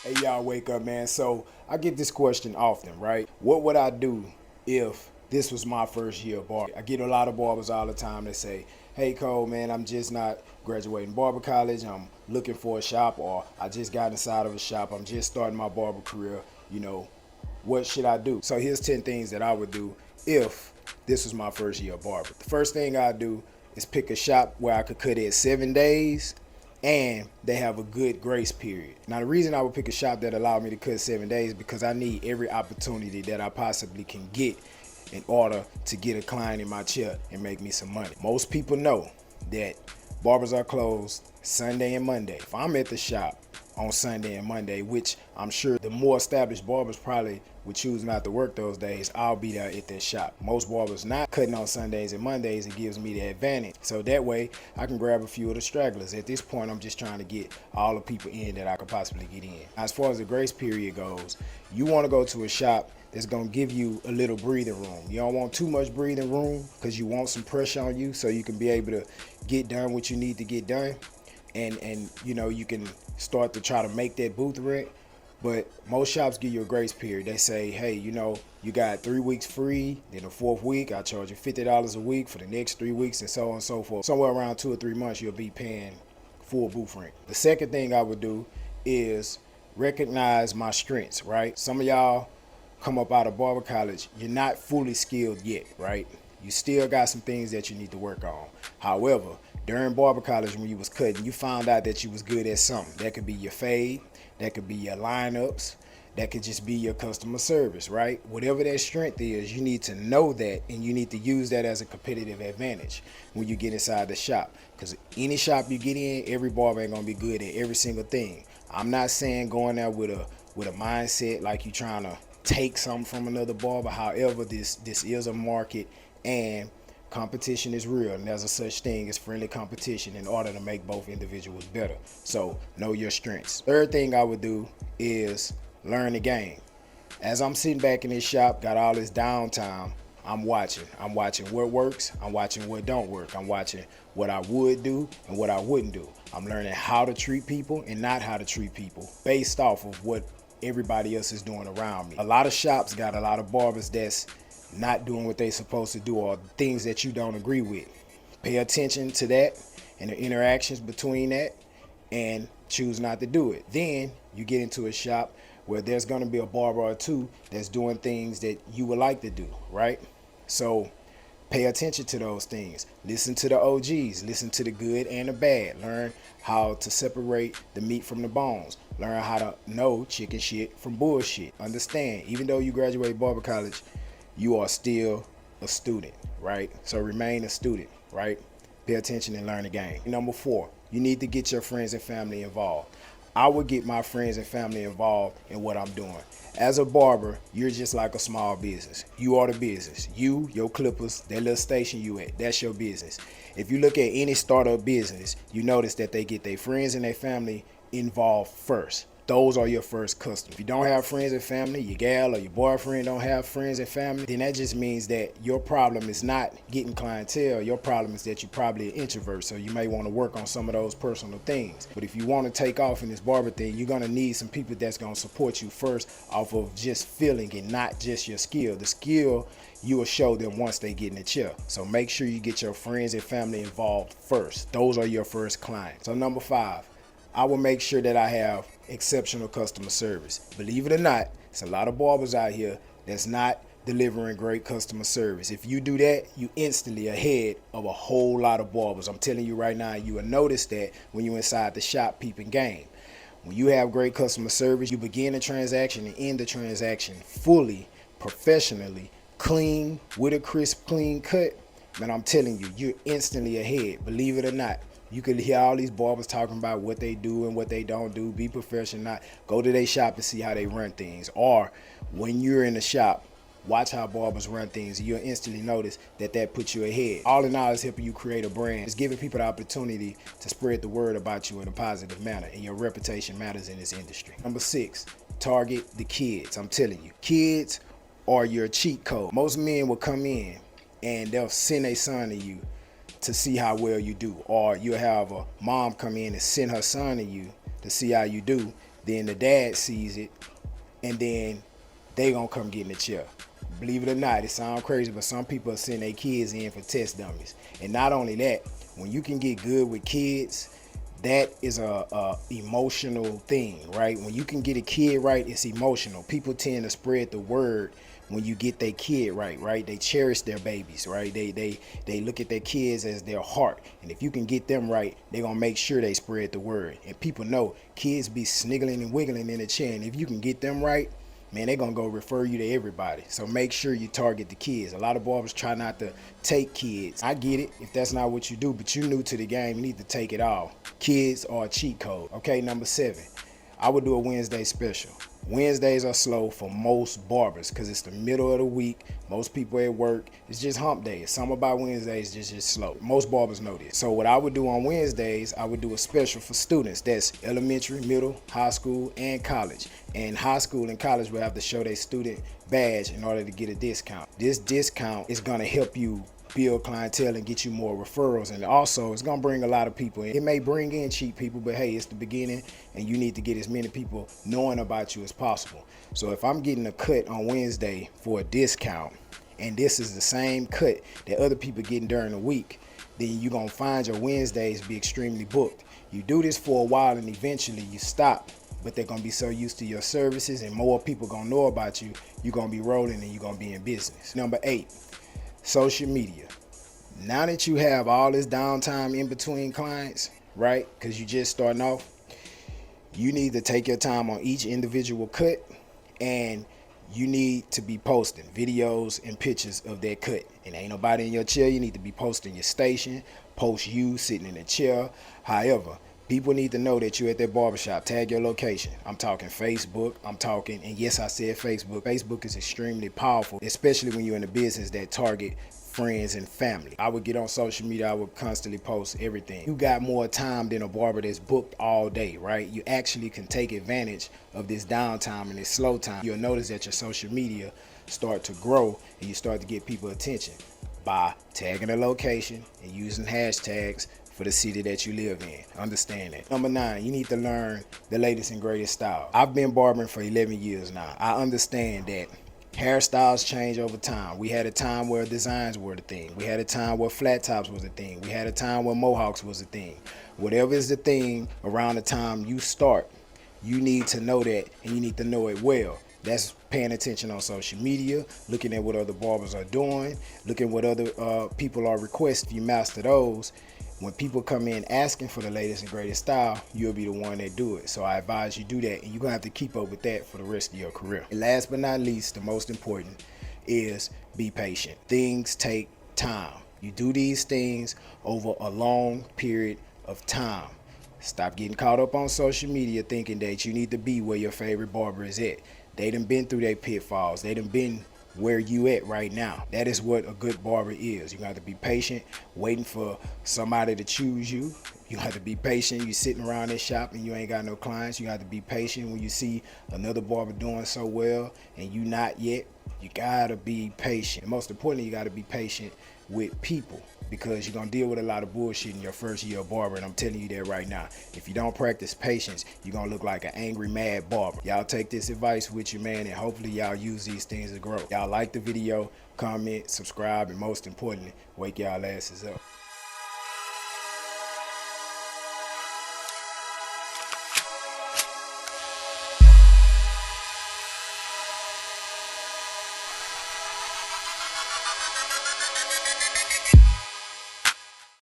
Hey, y'all, wake up, man. So I get this question often, right? What would I do if this was my first year of barber? I get a lot of barbers all the time that say, hey, Cole, man, I'm just not graduating barber college. I'm looking for a shop, or I just got inside of a shop. I'm just starting my barber career. You know, what should I do? So here's 10 things that I would do if this was my first year of barber. The first thing I do is pick a shop where I could cut it 7 days and they have a good grace period. Now, the reason I would pick a shop that allowed me to cut 7 days is because I need every opportunity that I possibly can get in order to get a client in my chair and make me some money. Most people know that barbers are closed Sunday and Monday. If I'm at the shop on Sunday and Monday, which I'm sure the more established barbers probably would choose not to work those days, I'll be there at that shop. Most barbers not cutting on Sundays and Mondays, it gives me the advantage. So that way I can grab a few of the stragglers. At this point, I'm just trying to get all the people in that I could possibly get in. As far as the grace period goes, you want to go to a shop that's gonna give you a little breathing room. You don't want too much breathing room because you want some pressure on you so you can be able to get done what you need to get done. And you know, you can start to try to make that booth rent. But most shops give you a grace period. They say, hey, you know, you got 3 weeks free, then the fourth week I charge you $50 a week for the next 3 weeks, and so on and so forth. Somewhere around 2 or 3 months you'll be paying full booth rent. The second thing I would do is recognize my strengths, right? Some of y'all come up out of barber college, you're not fully skilled yet, right? You still got some things that you need to work on. However, during barber college when you was cutting, you found out that you was good at something. That could be your fade, that could be your lineups, that could just be your customer service, right? Whatever that strength is, you need to know that, and you need to use that as a competitive advantage when you get inside the shop. Because any shop you get in, every barber ain't gonna be good at every single thing. I'm not saying going there with a mindset like you trying to take something from another barber. However, this is a market and competition is real, and there's a such thing as friendly competition in order to make both individuals better. So know your strengths. Third thing I would do is learn the game. As I'm sitting back in this shop, got all this downtime, I'm watching what works, I'm watching what don't work, I'm watching what I would do and what I wouldn't do. I'm learning how to treat people and not how to treat people based off of what everybody else is doing around me. A lot of shops got a lot of barbers that's not doing what they supposed to do, or things that you don't agree with. Pay attention to that and the interactions between that and choose not to do it. Then you get into a shop where there's going to be a barber or two that's doing things that you would like to do, right? So pay attention to those things. Listen to the OGs, listen to the good and the bad. Learn how to separate the meat from the bones. Learn how to know chicken shit from bullshit. Understand, even though you graduate barber college, you are still a student, right? So remain a student, right? Pay attention and learn the game. Number 4, you need to get your friends and family involved. I would get my friends and family involved in what I'm doing. As a barber, you're just like a small business. You are the business. You, your clippers, that little station you at, that's your business. If you look at any startup business, you notice that they get their friends and their family involved first. Those are your first customers. If you don't have friends and family, your gal or your boyfriend don't have friends and family, then that just means that your problem is not getting clientele. Your problem is that you're probably an introvert, so you may want to work on some of those personal things. But if you want to take off in this barber thing, you're going to need some people that's going to support you first off of just feeling and not just your skill. The skill you will show them once they get in the chair. So make sure you get your friends and family involved first. Those are your first clients. So number 5, I will make sure that I have exceptional customer service. Believe it or not, there's a lot of barbers out here that's not delivering great customer service. If you do that, you instantly ahead of a whole lot of barbers. I'm telling you right now, you will notice that when you're inside the shop peeping game. When you have great customer service, you begin the transaction and end the transaction fully, professionally, clean, with a crisp, clean cut. Man, I'm telling you, you're instantly ahead. Believe it or not. You could hear all these barbers talking about what they do and what they don't do. Be professional. Not go to their shop and see how they run things. Or when you're in the shop, watch how barbers run things. You'll instantly notice that that puts you ahead. All in all, it's helping you create a brand. It's giving people the opportunity to spread the word about you in a positive manner, and your reputation matters in this industry. Number 6, target the kids. I'm telling you, kids are your cheat code. Most men will come in and they'll send a son to you to see how well you do, or you'll have a mom come in and send her son to you to see how you do, then the dad sees it, and then they gonna come get in the chair. Believe it or not, it sounds crazy, but some people are sending their kids in for test dummies. And not only that, when you can get good with kids, that is a emotional thing, right? When you can get a kid right, it's emotional. People tend to spread the word when you get their kid right? They cherish their babies, right? They look at their kids as their heart. And if you can get them right, they're gonna make sure they spread the word. And people know kids be sniggling and wiggling in the chair. And if you can get them right, man, they're gonna go refer you to everybody. So make sure you target the kids. A lot of barbers try not to take kids. I get it if that's not what you do, but you're new to the game, you need to take it all. Kids are a cheat code. Okay, number 7, I would do a Wednesday special. Wednesdays are slow for most barbers because it's the middle of the week. Most people at work, it's just hump day. Something about Wednesdays is just slow. Most barbers know this. So what I would do on Wednesdays, I would do a special for students. That's elementary, middle, high school, and college. And high school and college will have to show their student badge in order to get a discount. This discount is gonna help you build clientele and get you more referrals, and also it's gonna bring a lot of people in. It may bring in cheap people, but hey, it's the beginning and you need to get as many people knowing about you as possible. So if I'm getting a cut on Wednesday for a discount, and this is the same cut that other people getting during the week, then you're gonna find your Wednesdays be extremely booked. You do this for a while and eventually you stop, but they're gonna be so used to your services and more people gonna know about you, you're gonna be rolling and you're gonna be in business. Number 8, social media. Now that you have all this downtime in between clients, right? Because you just starting off, you need to take your time on each individual cut, and you need to be posting videos and pictures of that cut. And ain't nobody in your chair, you need to be posting your station, post you sitting in the chair. However, people need to know that you're at that barbershop. Tag your location. I'm talking Facebook. I'm talking, and yes, I said Facebook. Facebook is extremely powerful, especially when you're in a business that target friends and family. I would get on social media. I would constantly post everything. You got more time than a barber that's booked all day, right? You actually can take advantage of this downtime and this slow time. You'll notice that your social media start to grow and you start to get people attention by tagging a location and using hashtags for the city that you live in. Understand that. Number 9, you need to learn the latest and greatest style. I've been barbering for 11 years now. I understand that hairstyles change over time. We had a time where designs were the thing. We had a time where flat tops was the thing. We had a time where mohawks was the thing. Whatever is the thing around the time you start, you need to know that, and you need to know it well. That's paying attention on social media, looking at what other barbers are doing, looking what other people are requesting. If you master those, when people come in asking for the latest and greatest style, you'll be the one that do it. So I advise you do that, and you're gonna have to keep up with that for the rest of your career. And last but not least, the most important is be patient. Things take time. You do these things over a long period of time. Stop getting caught up on social media thinking that you need to be where your favorite barber is at. They done been through their pitfalls. They done been where you at right now. That is what a good barber is. You got to be patient, waiting for somebody to choose you. You have to be patient. You sitting around this shop and you ain't got no clients. You got to be patient when you see another barber doing so well and you not yet. You gotta be patient. And most importantly, you gotta be patient with people, because you're gonna deal with a lot of bullshit in your first year of barber, and I'm telling you that right now. If you don't practice patience, you're gonna look like an angry, mad barber. Y'all take this advice with you, man, and hopefully y'all use these things to grow. Y'all like the video, comment, subscribe, and most importantly, wake y'all asses up.